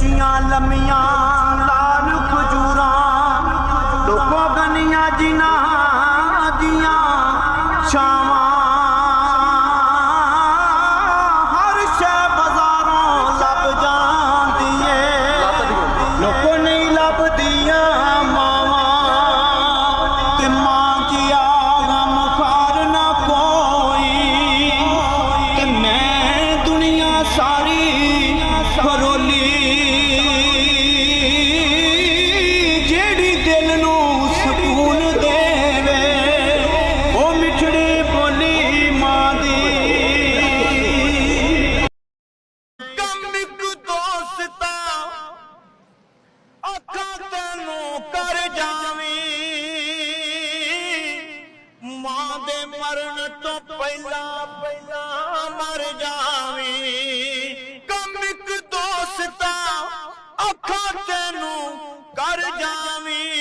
ਉੱਚੀਆਂ ਲੰਮੀਆਂ ਲਾਲ ਖਜੂਰਾਂ ਲੋਕੋ ਗਨੀਆਂ ਜਿਨ੍ਹਾਂ ਦੀਆਂ ਛਾਵਾਂ ਹਰ ਸ਼ੈ ਬਾਜ਼ਾਰੋਂ ਲੱਭ ਜਾਂਦੀ ਏ ਲੋਕੋ ਨਹੀਂ ਲੱਭਦੀਆਂ ਮਾਵਾਂ ਤੇ ਮਾਂ ਕੀਆ ਗਮ ਖਾਰ ਨਾ ਕੋਈ ਤੇ ਮੈਂ ਦੁਨੀਆ ਸਾਰੀ ਫਰੋਲੀ ਜਿਹੜੀ ਦਿਲ ਨੂੰ ਸਕੂਨ ਦੇਵੇ ਉਹ ਮਿੱਠੜੀ ਬੋਲੀ ਮਾਂ ਦੀ। ਕੰਮ ਇੱਕ ਦੋਸਤਾ ਅੱਖਾਂ ਤੈਨੂੰ ਕਰ ਜਾਵੀਂ ਮਾਂ ਦੇ ਮਰਨ ਤੋਂ ਪਹਿਲਾਂ ਮਰ ਜਾਵੀਂ। ਕੰਮ ਇੱਕ ਦੋਸਤਾ ਅੱਖਾਂ ਤੈਨੂੰ ਕਰ ਜਾਵੀਂ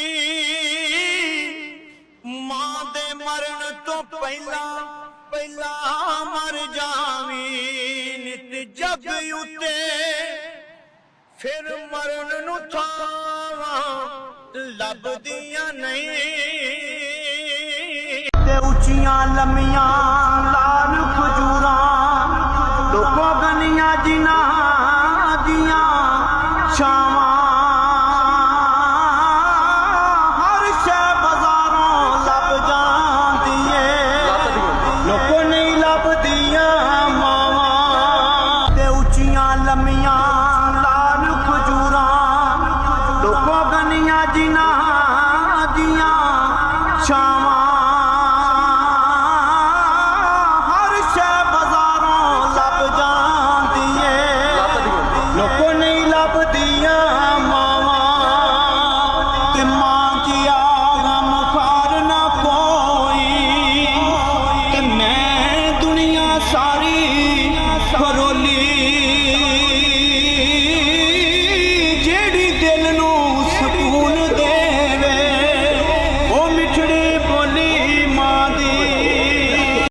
ਮਾਂ ਦੇ ਮਰਨ ਤੋਂ ਪਹਿਲਾਂ ਮਰ ਜਾਵੀਂ। ਨਿਤ ਜਗ ਉੱਤੇ ਫਿਰ ਮਰਨ ਨੂੰ ਥਾਵਾਂ ਲੱਭਦੀਆਂ ਨਹੀਂ ਤੇ ਉੱਚੀਆਂ ਲੰਮੀਆਂ ਲਾਲ ਖਜੂਰਾਂ ਲੋਕੋ ਗਨੀਆਂ ਜਿਨ੍ਹਾਂ